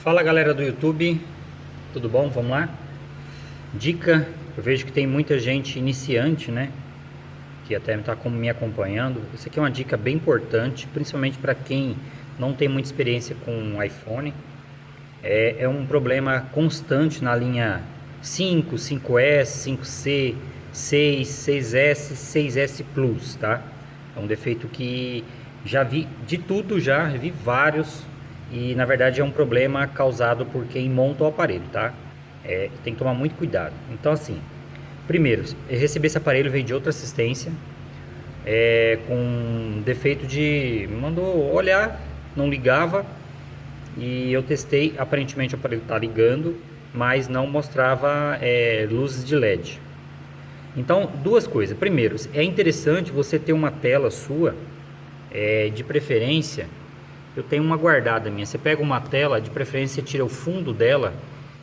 Fala galera do YouTube, tudo bom? Vamos lá? Dica, eu vejo que tem muita gente iniciante, né? Que até está me acompanhando. Isso aqui é uma dica bem importante, principalmente para quem não tem muita experiência com iPhone. É um problema constante na linha 5, 5S, 5C, 6, 6S, 6S Plus, tá? É um defeito que já vi de tudo, já vi vários. E na verdade é um problema causado por quem monta o aparelho, tá? Tem que tomar muito cuidado. Então assim, primeiro, eu recebi esse aparelho, veio de outra assistência, com defeito de... me mandou olhar, não ligava. E eu testei, aparentemente o aparelho está ligando, mas não mostrava luzes de LED. Então, duas coisas. Primeiro, é interessante você ter uma tela sua, de preferência. Eu tenho uma guardada minha. Você pega uma tela, de preferência você tira o fundo dela.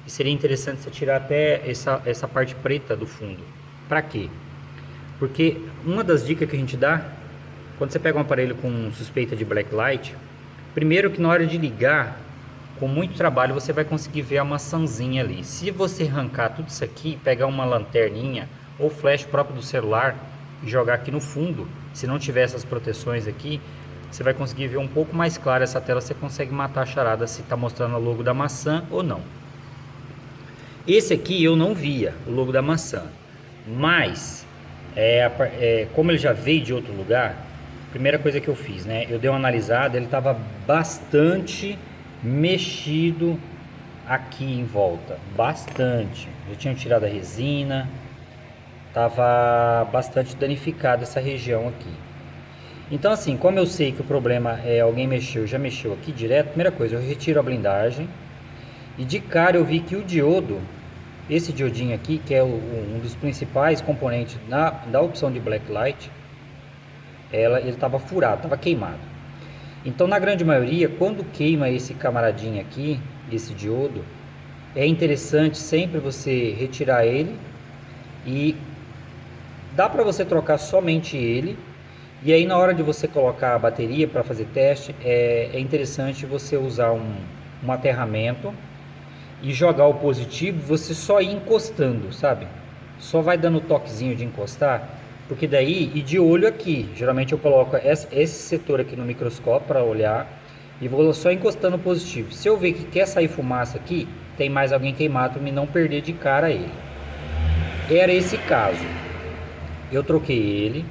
E seria interessante você tirar até essa parte preta do fundo. Para quê? Porque uma das dicas que a gente dá, quando você pega um aparelho com suspeita de blacklight, primeiro que na hora de ligar, com muito trabalho você vai conseguir ver a maçãzinha ali. Se você arrancar tudo isso aqui, pegar uma lanterninha ou flash próprio do celular e jogar aqui no fundo, se não tiver essas proteções aqui, você vai conseguir ver um pouco mais claro essa tela. Você consegue matar a charada se está mostrando o logo da maçã ou não. Esse aqui eu não via o logo da maçã, mas como ele já veio de outro lugar, primeira coisa que eu fiz, né? Eu dei uma analisada, ele estava bastante mexido aqui em volta, bastante. Já tinham tirado a resina, estava bastante danificada essa região aqui. Então assim, como eu sei que o problema é alguém já mexeu aqui direto, primeira coisa, eu retiro a blindagem e de cara eu vi que o diodo, esse diodinho aqui, que é um dos principais componentes da opção de blacklight, ele estava furado, estava queimado. Então na grande maioria, quando queima esse camaradinho aqui, esse diodo, é interessante sempre você retirar ele e dá para você trocar somente ele. E aí na hora de você colocar a bateria para fazer teste, é interessante você usar um aterramento e jogar o positivo, você só ir encostando, sabe? Só vai dando toquezinho de encostar, porque daí, e de olho aqui, geralmente eu coloco esse setor aqui no microscópio para olhar e vou só encostando o positivo. Se eu ver que quer sair fumaça aqui, tem mais alguém queimado para mim não perder de cara ele. Era esse caso. Eu troquei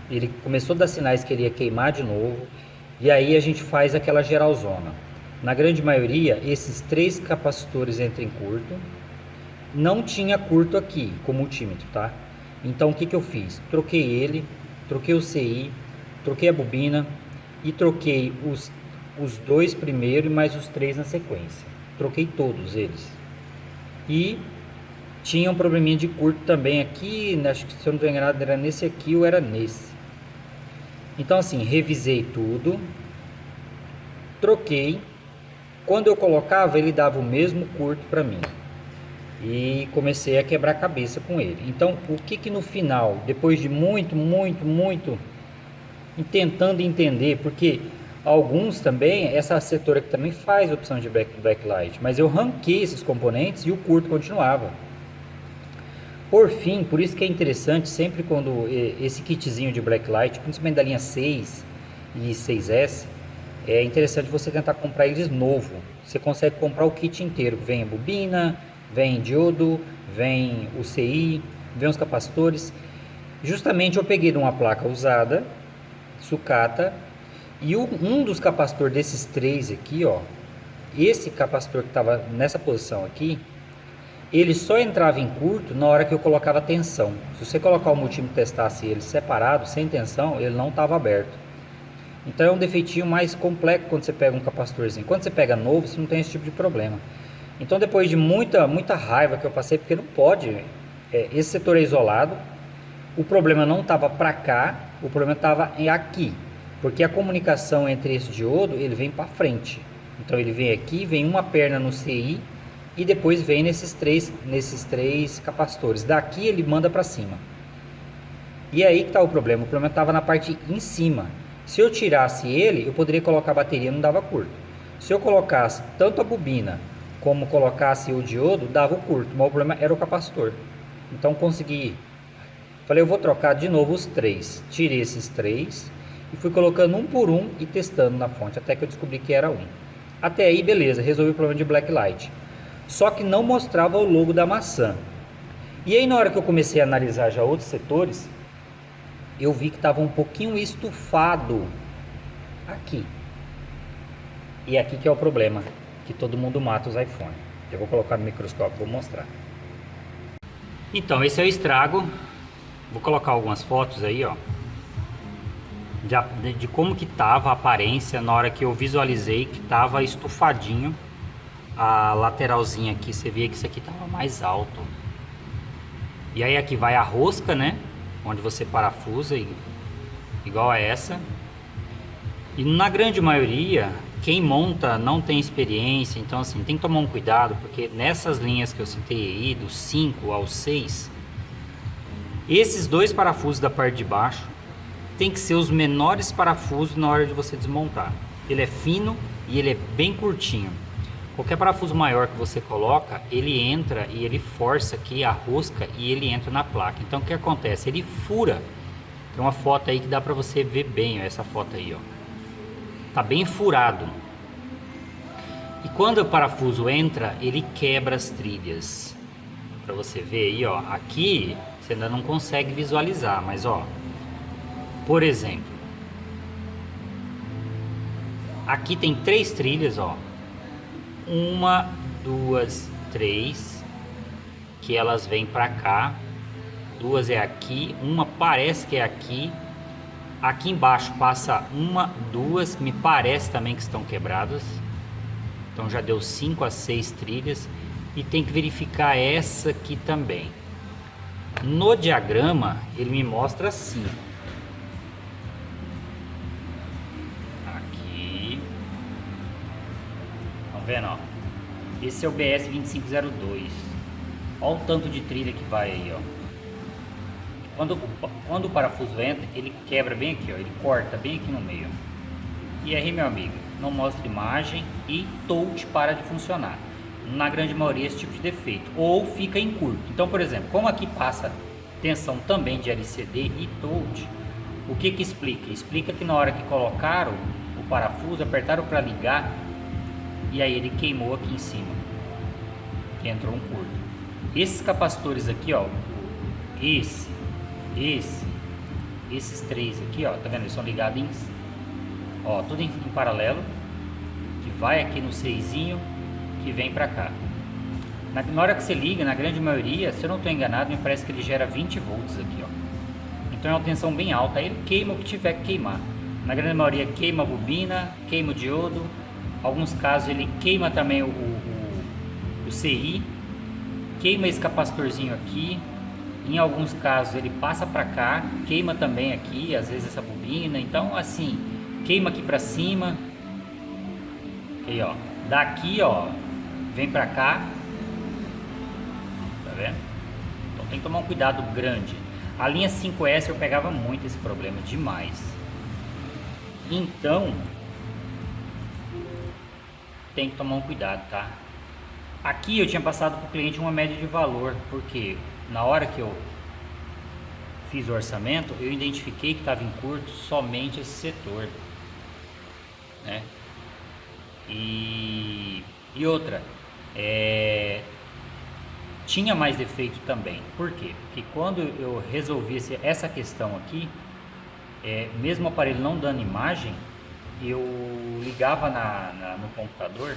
ele começou a dar sinais que ele ia queimar de novo, e aí a gente faz aquela geralzona. Na grande maioria, esses 3 capacitores entram em curto. Não tinha curto aqui com multímetro, tá? Então o que eu fiz? Troquei ele, troquei o CI, troquei a bobina e troquei os 2 primeiro e mais os 3 na sequência. Troquei todos eles. E tinha um probleminha de curto também aqui, acho que se eu não estou enganado era nesse aqui ou era nesse. Então assim, revisei tudo, troquei. Quando eu colocava, ele dava o mesmo curto para mim. E comecei a quebrar a cabeça com ele. Então, o que no final, depois de muito tentando entender, porque alguns também, essa setora aqui também faz opção de backlight, mas eu ranquei esses componentes e o curto continuava. Por fim, por isso que é interessante sempre quando esse kitzinho de blacklight, principalmente da linha 6 e 6S, é interessante você tentar comprar eles novo. Você consegue comprar o kit inteiro, vem a bobina, vem diodo, vem o CI, vem os capacitores. Justamente eu peguei de uma placa usada, sucata, e um dos capacitores desses 3 aqui, ó, esse capacitor que estava nessa posição aqui, ele só entrava em curto na hora que eu colocava tensão. Se você colocar o multímetro e testasse ele separado, sem tensão, ele não estava aberto. Então é um defeitinho mais complexo quando você pega um capacitorzinho. Quando você pega novo, você não tem esse tipo de problema. Então depois de muita raiva que eu passei, porque não pode, esse setor é isolado, o problema não estava para cá, o problema estava aqui, porque a comunicação entre esse diodo, ele vem para frente. Então ele vem aqui, vem uma perna no CI e depois vem nesses três capacitores. Daqui ele manda para cima. E aí que está o problema estava na parte em cima. Se eu tirasse ele, eu poderia colocar a bateria, não dava curto. Se eu colocasse tanto a bobina como colocasse o diodo, dava o curto, mas o problema era o capacitor. Então consegui. Falei, eu vou trocar de novo os três. Tirei esses três e fui colocando um por um e testando na fonte, até que eu descobri que era um. Até aí, beleza, resolvi o problema de blacklight. Só que não mostrava o logo da maçã. E aí, na hora que eu comecei a analisar já outros setores, eu vi que estava um pouquinho estufado aqui. E aqui que é o problema, que todo mundo mata os iPhone. Eu vou colocar no microscópio, vou mostrar. Então, esse é o estrago. Vou colocar algumas fotos aí, ó, de como que tava a aparência na hora que eu visualizei que tava estufadinho. A lateralzinha aqui, você vê que isso aqui tava mais alto. E aí aqui vai a rosca, né, onde você parafusa, igual a essa. E na grande maioria, quem monta não tem experiência, então assim, tem que tomar um cuidado, porque nessas linhas que eu citei aí, do 5 ao 6, esses dois parafusos da parte de baixo tem que ser os menores parafusos na hora de você desmontar. Ele é fino e ele é bem curtinho. Qualquer parafuso maior que você coloca, ele entra e ele força aqui a rosca e ele entra na placa. Então o que acontece? Ele fura. Tem uma foto aí que dá pra você ver bem, ó, essa foto aí, ó. Tá bem furado. E quando o parafuso entra, ele quebra as trilhas. Pra você ver aí, ó, aqui você ainda não consegue visualizar, mas ó, por exemplo, aqui tem 3 trilhas, ó. 1, 2, 3, que elas vêm pra cá. 2 é aqui, uma parece que é aqui. Aqui embaixo passa 1, 2, me parece também que estão quebradas. Então já deu 5 a 6 trilhas. E tem que verificar essa aqui também. No diagrama ele me mostra assim. Aqui. Estão vendo, ó? Esse é o BS 2502. Olha o tanto de trilha que vai aí, ó. Quando o parafuso entra, ele quebra bem aqui, ó. Ele corta bem aqui no meio. E aí, meu amigo, não mostra imagem e touch para de funcionar. Na grande maioria esse tipo de defeito. Ou fica em curto. Então, por exemplo, como aqui passa tensão também de LCD e touch, o que que explica? Explica que na hora que colocaram o parafuso, apertaram para ligar, e aí ele queimou aqui em cima, que entrou um curto. Esses capacitores aqui, ó, esses 3 aqui, ó, tá vendo? Eles são ligados em, ó, tudo em paralelo, que vai aqui no 6zinho, que vem pra cá. Na hora que você liga, na grande maioria, se eu não estou enganado, me parece que ele gera 20 volts aqui, ó. Então é uma tensão bem alta, aí ele queima o que tiver que queimar. Na grande maioria queima a bobina, queima o diodo. Alguns casos ele queima também o CI, queima esse capacitorzinho aqui. Em alguns casos ele passa para cá, queima também aqui, às vezes essa bobina. Então assim, queima aqui para cima. Aí, ó, daqui, ó, vem para cá. Tá vendo? Então tem que tomar um cuidado grande. A linha 5S eu pegava muito esse problema, demais. Então tem que tomar um cuidado, tá? Aqui eu tinha passado para o cliente uma média de valor, porque na hora que eu fiz o orçamento, eu identifiquei que estava em curto somente esse setor, né? E outra, tinha mais defeito também. Por quê? Porque quando eu resolvi essa questão aqui, mesmo o aparelho não dando imagem, eu ligava no computador,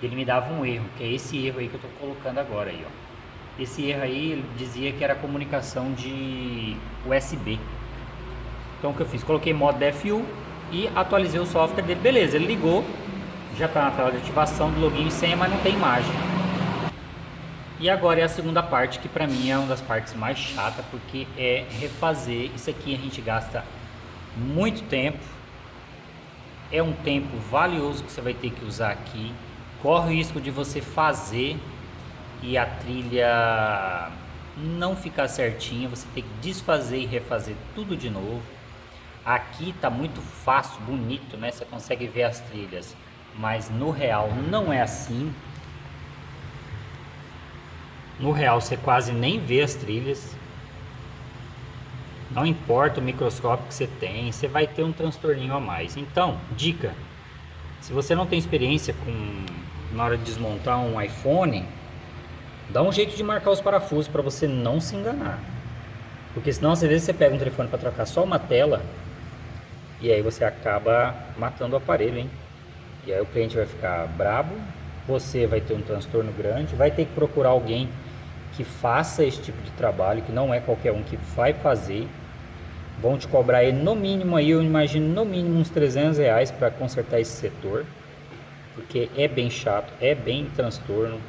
ele me dava um erro, que é esse erro aí que eu estou colocando agora aí, ó. Esse erro aí, ele dizia que era comunicação de USB. Então o que eu fiz? Coloquei modo DFU e atualizei o software dele. Beleza, ele ligou, já está na tela de ativação do login e senha, mas não tem imagem. E agora é a segunda parte, que para mim é uma das partes mais chatas, porque é refazer. Isso aqui a gente gasta muito tempo, é um tempo valioso que você vai ter que usar aqui. Corre o risco de você fazer e a trilha não ficar certinha, você tem que desfazer e refazer tudo de novo. Aqui tá muito fácil, bonito, né? Você consegue ver as trilhas mas no real não é assim. No real você quase nem vê as trilhas. Não importa o microscópio que você tem, você vai ter um transtorninho a mais. Então, dica: se você não tem experiência na hora de desmontar um iPhone, dá um jeito de marcar os parafusos para você não se enganar. Porque senão às vezes você pega um telefone para trocar só uma tela e aí você acaba matando o aparelho, hein? E aí o cliente vai ficar brabo, você vai ter um transtorno grande, vai ter que procurar alguém que faça esse tipo de trabalho, que não é qualquer um que vai fazer. Vão te cobrar aí no mínimo, aí eu imagino no mínimo uns R$300 para consertar esse setor, porque é bem chato, é bem transtorno.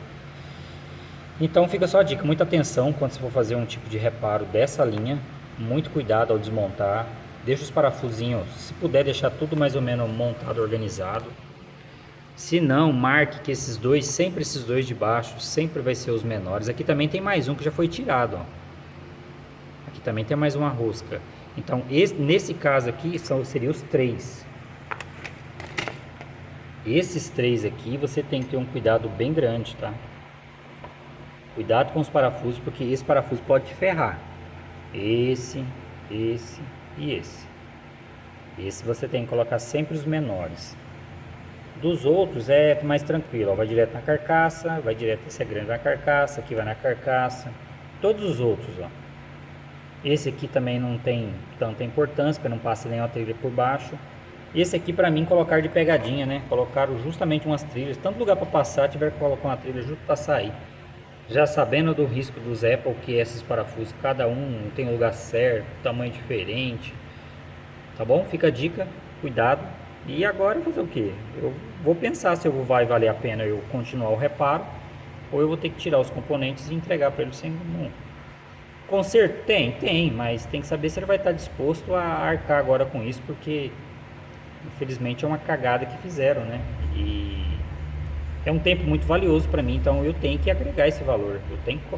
Então fica só a dica, muita atenção quando você for fazer um tipo de reparo dessa linha, muito cuidado ao desmontar, deixa os parafusinhos, se puder deixar tudo mais ou menos montado, organizado. Se não, marque que esses dois, sempre esses dois de baixo, sempre vai ser os menores. Aqui também tem mais um que já foi tirado, ó. Aqui também tem mais uma rosca. Então nesse caso aqui seriam os três. Esses três aqui você tem que ter um cuidado bem grande, tá? Cuidado com os parafusos, porque esse parafuso pode te ferrar. Esse e esse. Esse você tem que colocar sempre os menores. Dos outros é mais tranquilo, ó, vai direto na carcaça, vai direto, esse é grande na carcaça, aqui vai na carcaça. Todos os outros, ó. Esse aqui também não tem tanta importância, porque não passa nenhuma trilha por baixo. Esse aqui para mim colocar de pegadinha, né? Colocaram justamente umas trilhas, tanto lugar para passar, tiver que colocar uma trilha justo para sair. Já sabendo do risco dos Apple, que esses parafusos, cada um tem um lugar certo, tamanho diferente. Tá bom? Fica a dica, cuidado. E agora fazer o que? Eu vou pensar se vai valer a pena eu continuar o reparo, ou eu vou ter que tirar os componentes e entregar para ele sem um conserto. Tem, mas tem que saber se ele vai estar disposto a arcar agora com isso, porque infelizmente é uma cagada que fizeram, né? E é um tempo muito valioso para mim, então eu tenho que agregar esse valor.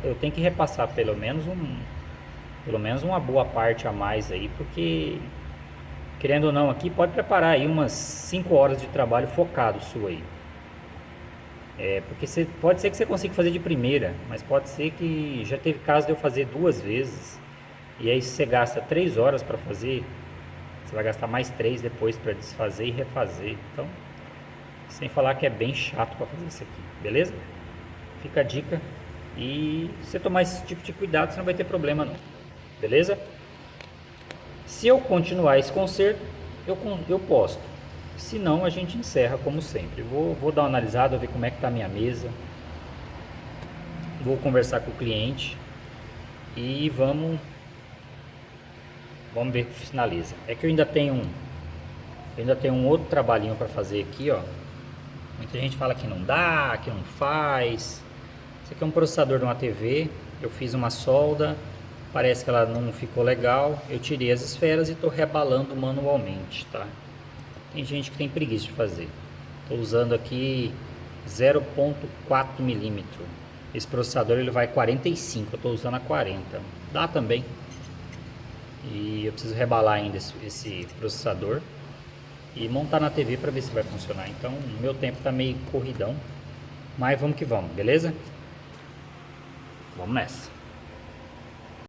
Eu tenho que repassar pelo menos uma boa parte a mais aí, porque querendo ou não aqui pode preparar aí umas 5 horas de trabalho focado sua aí. Porque pode ser que você consiga fazer de primeira, mas pode ser que já teve caso de eu fazer 2 vezes. E aí se você gasta 3 horas para fazer, você vai gastar mais 3 depois para desfazer e refazer. Então, sem falar que é bem chato para fazer isso aqui, beleza? Fica a dica. E se você tomar esse tipo de cuidado, você não vai ter problema não, beleza? Se eu continuar esse conserto, eu posto. Se não, a gente encerra como sempre. Vou dar uma analisada, ver como é que está a minha mesa. Vou conversar com o cliente e vamos ver o que finaliza. É que eu ainda tenho um outro trabalhinho para fazer aqui, ó. Muita gente fala que não dá, que não faz. Esse aqui é um processador de uma TV. Eu fiz uma solda, parece que ela não ficou legal. Eu tirei as esferas e estou rebalando manualmente, tá? Tem gente que tem preguiça de fazer. Estou usando aqui 0.4 milímetro. Esse processador ele vai 45, eu estou usando a 40. Dá também. E eu preciso rebalar ainda esse processador e montar na TV para ver se vai funcionar. Então o meu tempo está meio corridão, mas vamos que vamos, beleza? Vamos nessa.